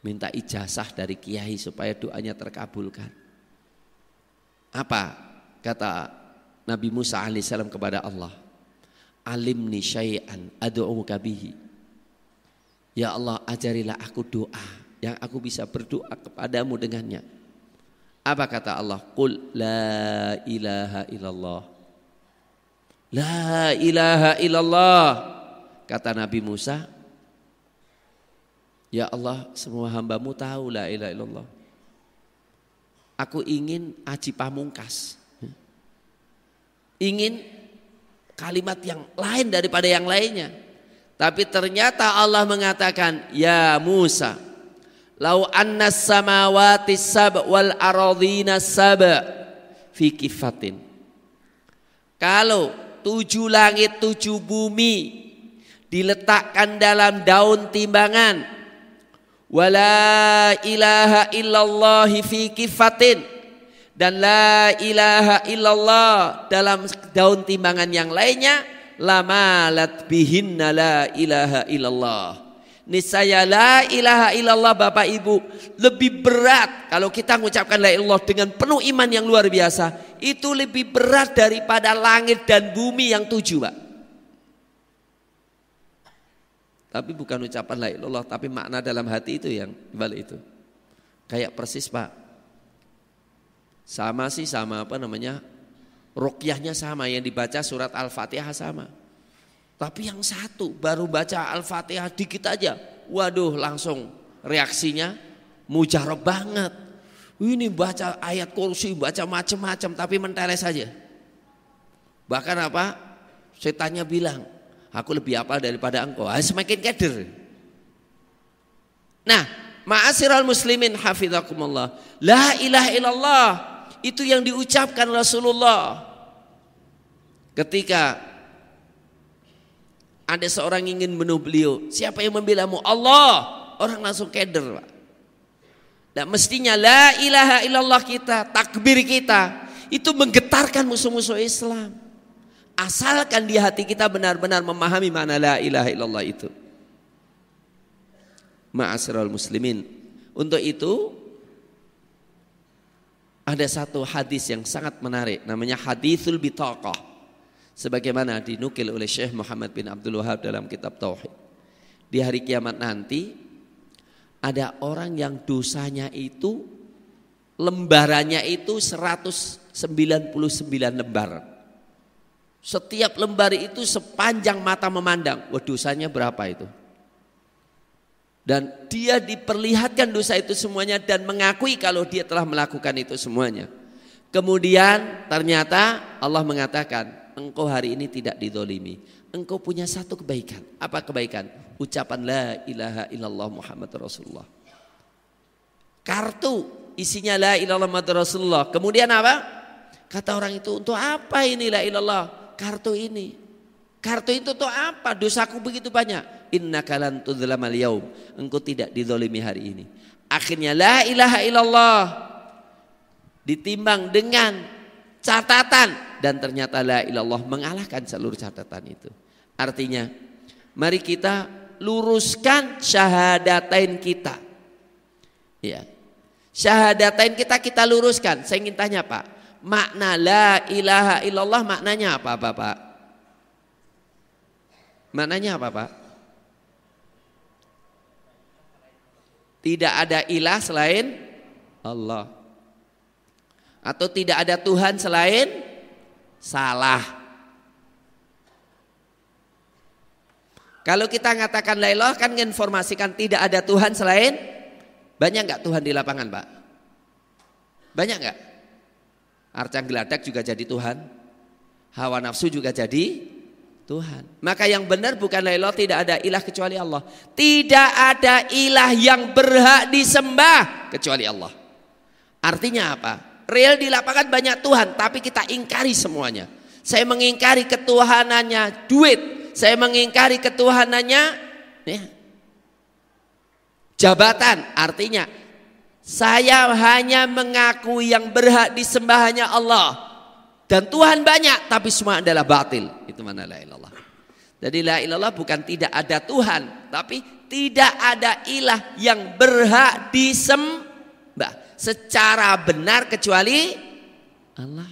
Minta ijazah dari kiai supaya doanya terkabulkan. Apa kata Nabi Musa alaihissalam kepada Allah? Alimni syai'an ad'uka bihi. Ya Allah, ajarilah aku doa yang aku bisa berdoa kepadamu dengannya. Apa kata Allah? Qul la ilaha illallah. La ilaha illallah. Kata Nabi Musa, ya Allah, semua hambamu tahu la ilaha illallah. Aku ingin aji pamungkas. Ingin kalimat yang lain daripada yang lainnya. Tapi ternyata Allah mengatakan, ya Musa, lau annas samawati sab' wal aradhina sab' fi kifatin. Kalau 7 langit 7 bumi diletakkan dalam daun timbangan. Wala ilaha illallah fi kifatin, dan la ilaha illallah dalam daun timbangan yang lainnya. Lamalat bihinna la ilaha illallah. Niscaya la ilaha illallah Bapak Ibu lebih berat. Kalau kita mengucapkan la ilaha illallah dengan penuh iman yang luar biasa, itu lebih berat daripada langit dan bumi yang 7, Pak. Tapi bukan ucapan la ilaha illallah, tapi makna dalam hati itu yang balik itu. Kayak persis, Pak. Sama apa namanya? Ruqyahnya sama, yang dibaca surat Al-Fatihah sama. Tapi yang satu baru baca Al-Fatihah dikit aja, waduh langsung reaksinya mujarab banget. Ini baca ayat kursi, baca macam-macam tapi menteles saja. Bahkan apa? Setannya bilang, aku lebih hafal daripada engkau. Semakin keder. Nah, ma'asyiral muslimin hafizakumullah. La ilaha illallah itu yang diucapkan Rasulullah ketika ada seorang ingin membunuh beliau. Siapa yang membelamu? Allah. Orang langsung keder, Pak. Dan mestinya la ilaha illallah kita, takbir kita itu menggetarkan musuh-musuh Islam. Asalkan di hati kita benar-benar memahami makna la ilaha illallah itu. Ma'asyiral muslimin. Untuk itu ada satu hadis yang sangat menarik, namanya haditsul bitaqah, sebagaimana dinukil oleh Syekh Muhammad bin Abdul Wahab dalam kitab Tauhid. Di hari kiamat nanti ada orang yang dosanya itu lembarannya itu 199 lembar. Setiap lembar itu sepanjang mata memandang. Wah, dosanya berapa itu? Dan dia diperlihatkan dosa itu semuanya dan mengakui kalau dia telah melakukan itu semuanya. Kemudian ternyata Allah mengatakan, engkau hari ini tidak dizalimi. Engkau punya satu kebaikan. Apa kebaikan? Ucapan la ilaha illallah Muhammad Rasulullah. Kartu isinya la ilaha illallah Muhammad Rasulullah. Kemudian apa? Kata orang itu, untuk apa ini la ilallah? Kartu ini. Kartu itu untuk apa? Dosaku begitu banyak. Innaka lan tudzlamal yaum. Engkau tidak dizalimi hari ini. Akhirnya la ilaha illallah ditimbang dengan catatan dan ternyata la ilallah mengalahkan seluruh catatan itu. Artinya, mari kita luruskan syahadatain kita. Ya. Syahadatain kita luruskan. Saya ingin tanya, Pak, makna la ilaha illallah maknanya apa, Bapak? Maknanya apa, Pak? Tidak ada ilah selain Allah. Atau tidak ada Tuhan selain salah. Kalau kita mengatakan la ilaha kan menginformasikan tidak ada Tuhan selain. Banyak enggak Tuhan di lapangan, Pak? Banyak enggak? Arcang geladak juga jadi Tuhan. Hawa nafsu juga jadi Tuhan. Maka yang benar bukan la ilaha, tidak ada ilah kecuali Allah. Tidak ada ilah yang berhak disembah kecuali Allah. Artinya apa? Real di lapangan banyak Tuhan, tapi kita ingkari semuanya. Saya mengingkari ketuhanannya duit, saya mengingkari ketuhanannya jabatan. Artinya saya hanya mengakui yang berhak disembah hanya Allah. Dan Tuhan banyak, tapi semua adalah batil. Itu mana la ilallah. Jadi la ilallah bukan tidak ada Tuhan, tapi tidak ada ilah yang berhak disembah secara benar kecuali Allah.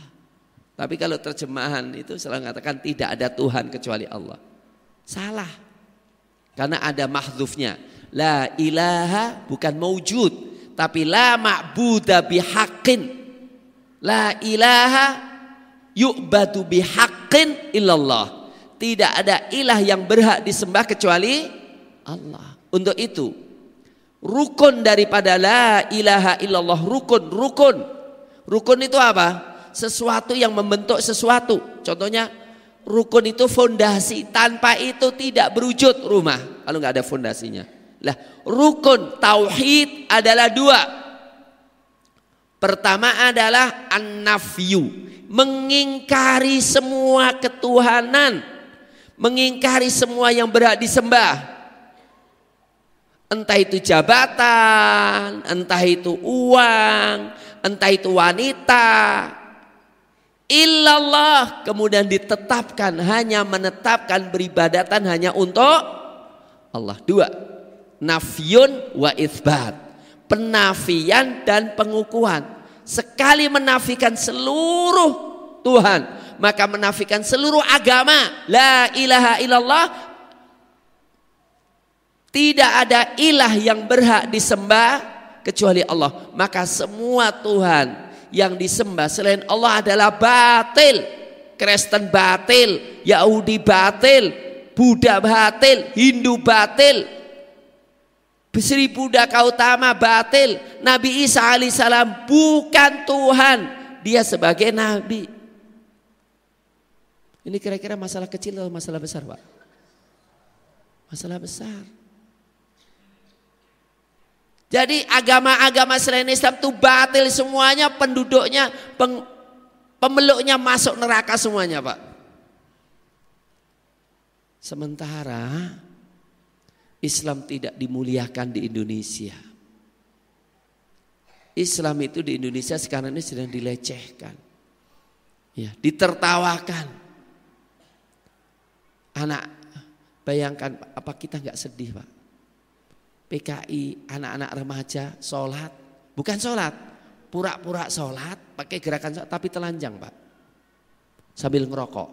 Tapi kalau terjemahan itu selalu mengatakan tidak ada Tuhan kecuali Allah. Salah. Karena ada mahdzufnya. La ilaha bukan maujud, tapi la ma'buda bihaqqin. La ilaha yu'badu bihaqqin illallah. Tidak ada ilah yang berhak disembah kecuali Allah. Untuk itu rukun daripada la ilaha illallah, rukun itu apa? Sesuatu yang membentuk sesuatu. Contohnya rukun itu fondasi, tanpa itu tidak berwujud rumah kalau nggak ada fondasinya. Lah, rukun tauhid adalah 2. Pertama adalah an-nafyu, mengingkari semua ketuhanan, mengingkari semua yang berhak disembah. Entah itu jabatan, entah itu uang, entah itu wanita. Illallah, kemudian ditetapkan, hanya menetapkan beribadatan hanya untuk Allah. Dua, nafyun wa itsbat, penafian dan pengukuhan. Sekali menafikan seluruh Tuhan, maka menafikan seluruh agama. La ilaha illallah, tidak ada ilah yang berhak disembah kecuali Allah. Maka semua Tuhan yang disembah selain Allah adalah batil. Kristen batil, Yahudi batil, Buddha batil, Hindu batil, Sri Buddha Gautama batil. Nabi Isa alaihissalam bukan Tuhan, dia sebagai nabi. Ini kira-kira masalah kecil atau masalah besar, Pak? Masalah besar. Jadi agama-agama selain Islam itu batil semuanya, penduduknya, pemeluknya masuk neraka semuanya, Pak. Sementara Islam tidak dimuliakan di Indonesia. Islam itu di Indonesia sekarang ini sedang dilecehkan, ya, ditertawakan. Anak, bayangkan apa kita nggak sedih, Pak? PKI, anak-anak remaja sholat, bukan sholat, pura-pura sholat, pakai gerakan sholat, tapi telanjang, Pak, sambil ngerokok.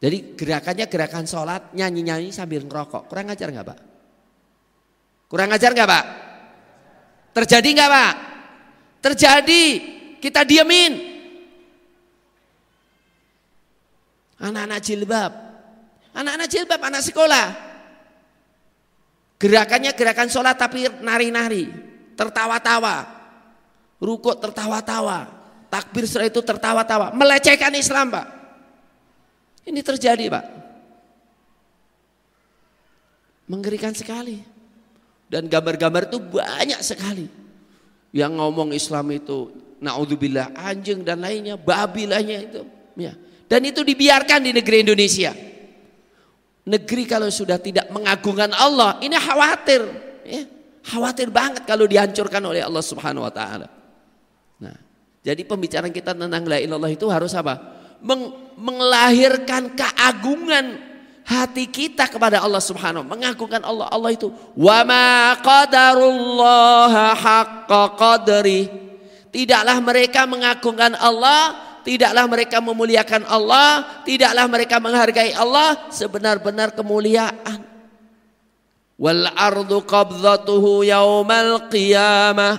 Jadi gerakannya gerakan sholat, nyanyi-nyanyi sambil ngerokok. Kurang ajar nggak, Pak? Kurang ajar nggak, Pak? Terjadi nggak, Pak? Terjadi, kita diemin. Anak-anak jilbab, anak sekolah. Gerakannya gerakan sholat tapi nari-nari, tertawa-tawa, rukuk tertawa-tawa, takbir setelah itu tertawa-tawa, melecehkan Islam, Pak. Ini terjadi, Pak. Mengerikan sekali. Dan gambar-gambar itu banyak sekali. Yang ngomong Islam itu, naudzubillah, anjing dan lainnya, babi lainnya itu. Ya. Dan itu dibiarkan di negeri Indonesia. Negeri kalau sudah tidak mengagungkan Allah, ini khawatir, ya, khawatir banget kalau dihancurkan oleh Allah Subhanahu Wa Taala. Nah, jadi pembicaraan kita tentang la ilaha illallah itu harus apa? Melahirkan keagungan hati kita kepada Allah Subhanahu, mengagungkan Allah. Allah itu wa ma qadarullaha haqqa qadri. Tidaklah mereka mengagungkan Allah, tidaklah mereka memuliakan Allah, tidaklah mereka menghargai Allah sebenar-benar kemuliaan. Wal ardu qabdatuhu yaumal qiyamah,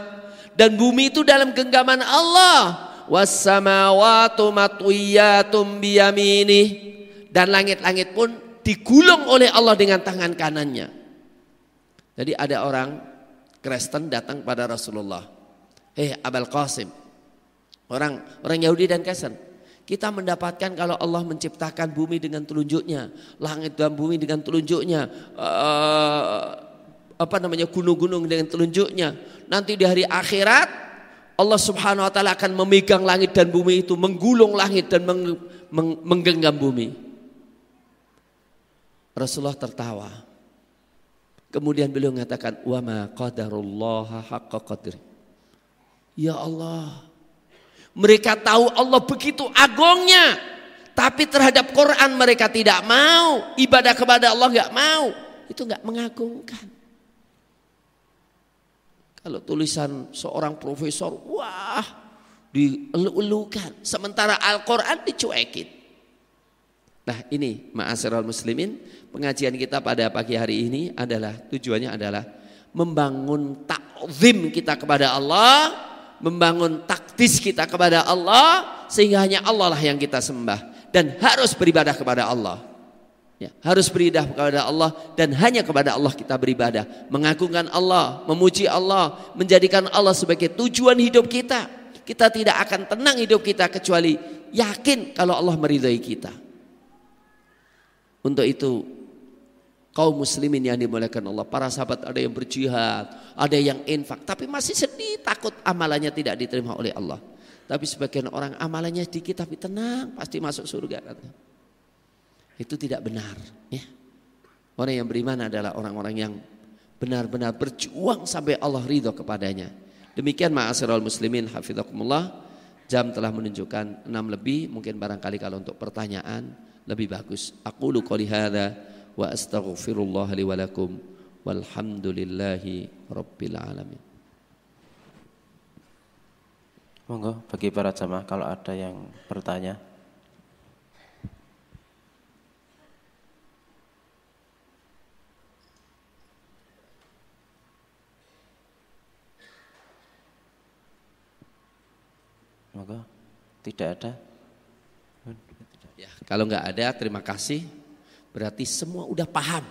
dan bumi itu dalam genggaman Allah. Was samawati matwiyatum biyaminih, dan langit-langit pun digulung oleh Allah dengan tangan kanannya. Jadi ada orang Kristen datang pada Rasulullah. Abul Qasim, orang Yahudi dan Kristen, kita mendapatkan kalau Allah menciptakan bumi dengan telunjuknya, langit dan bumi dengan telunjuknya, gunung-gunung dengan telunjuknya. Nanti di hari akhirat Allah Subhanahu Wa Taala akan memegang langit dan bumi itu, menggulung langit dan menggenggam bumi. Rasulullah tertawa. Kemudian beliau mengatakan, wa ma qadarullaha haqqa qadri. Ya Allah, mereka tahu Allah begitu agungnya, tapi terhadap Quran mereka tidak mau, ibadah kepada Allah nggak mau, itu nggak mengagungkan. Kalau tulisan seorang profesor, wah, dielu-elukan, sementara Al-Quran dicuekin. Nah ini ma'asyiral muslimin, pengajian kita pada pagi hari ini adalah, tujuannya adalah membangun ta'zim kita kepada Allah, membangun takdis kita kepada Allah, sehingga hanya Allah lah yang kita sembah dan harus beribadah kepada Allah. Ya, harus beribadah kepada Allah dan hanya kepada Allah kita beribadah, mengagungkan Allah, memuji Allah, menjadikan Allah sebagai tujuan hidup kita. Kita tidak akan tenang hidup kita kecuali yakin kalau Allah meridhai kita. Untuk itu Kaum muslimin yang dimuliakan Allah, para sahabat ada yang berjihad, ada yang infak, tapi masih sedih, takut amalannya tidak diterima oleh Allah. Tapi sebagian orang amalannya sedikit tapi tenang, pasti masuk surga. Itu tidak benar. Ya. Orang yang beriman adalah orang-orang yang benar-benar berjuang sampai Allah ridho kepadanya. Demikian ma'asyiral muslimin hafizakumullah. Jam telah menunjukkan 6 lebih. Mungkin barangkali kalau untuk pertanyaan lebih bagus. Aqulu qouli hadza wa astaghfirullah li wa lakum walhamdulillahi rabbil alamin. Monggo bagi para jamaah kalau ada yang bertanya. Monggo, tidak ada. Ya, kalau nggak ada terima kasih. Berarti semua udah paham.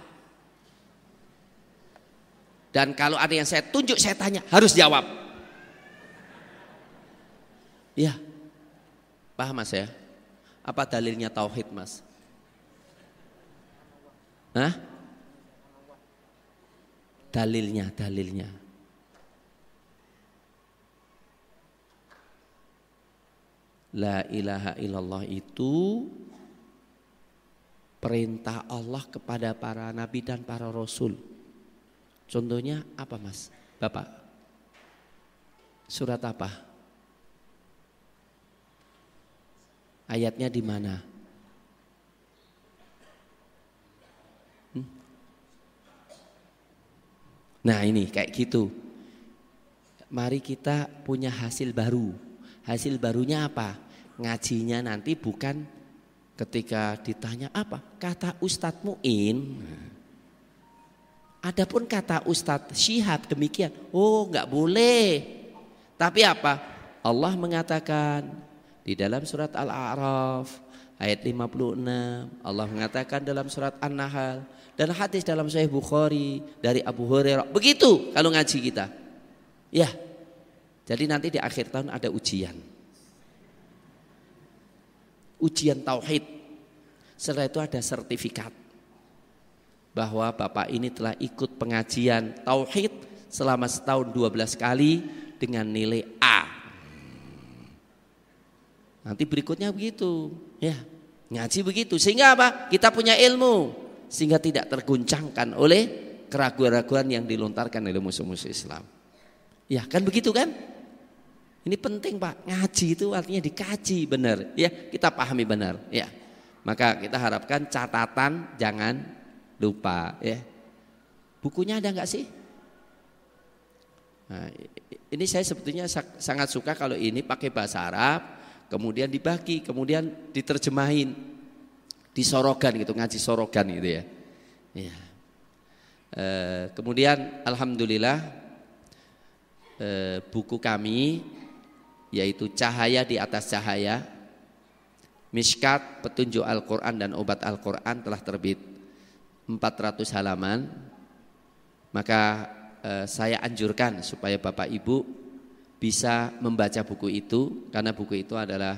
Dan kalau ada yang saya tunjuk, saya tanya, harus jawab. Ya, paham Mas ya? Apa dalilnya tauhid Mas? Hah? Dalilnya. La ilaha illallah itu perintah Allah kepada para nabi dan para rasul. Contohnya apa Mas? Bapak? Surat apa? Ayatnya di mana? Nah ini kayak gitu. Mari kita punya hasil baru. Hasil barunya apa? Ngajinya nanti bukan ketika ditanya apa? Kata Ustadz Mu'in. Adapun kata Ustadz Syihab demikian. Oh nggak boleh. Tapi apa? Allah mengatakan di dalam surat Al-A'raf ayat 56. Allah mengatakan dalam surat An-Nahl. Dan hadis dalam Sahih Bukhari dari Abu Hurairah. Begitu kalau ngaji kita. Ya. Jadi nanti di akhir tahun ada ujian. Ujian tauhid. Setelah itu ada sertifikat. Bahwa Bapak ini telah ikut pengajian tauhid selama setahun 12 kali dengan nilai A. Nanti berikutnya begitu. Ya, ngaji begitu. Sehingga apa? Kita punya ilmu. Sehingga tidak terguncangkan oleh keraguan-keraguan yang dilontarkan oleh musuh-musuh Islam. Ya kan begitu kan? Ini penting Pak, ngaji itu artinya dikaji benar, ya kita pahami benar, ya. Maka kita harapkan catatan jangan lupa, ya. Bukunya ada nggak sih? Nah, ini saya sebetulnya sangat suka kalau ini pakai bahasa Arab, kemudian dibagi, kemudian diterjemahin, disorogan gitu, ngaji sorogan gitu ya. Ya. Kemudian alhamdulillah buku kami yaitu Cahaya di Atas Cahaya, Mishkat, Petunjuk Al-Quran dan Obat Al-Quran telah terbit 400 halaman. Maka saya anjurkan supaya Bapak Ibu bisa membaca buku itu, karena buku itu adalah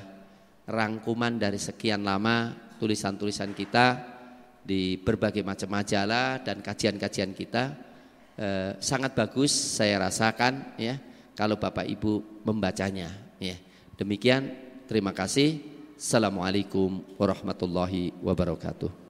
rangkuman dari sekian lama tulisan-tulisan kita di berbagai macam majalah dan kajian-kajian kita. Sangat bagus saya rasakan ya kalau Bapak Ibu membacanya ya. Demikian, terima kasih. Assalamualaikum warahmatullahi wabarakatuh.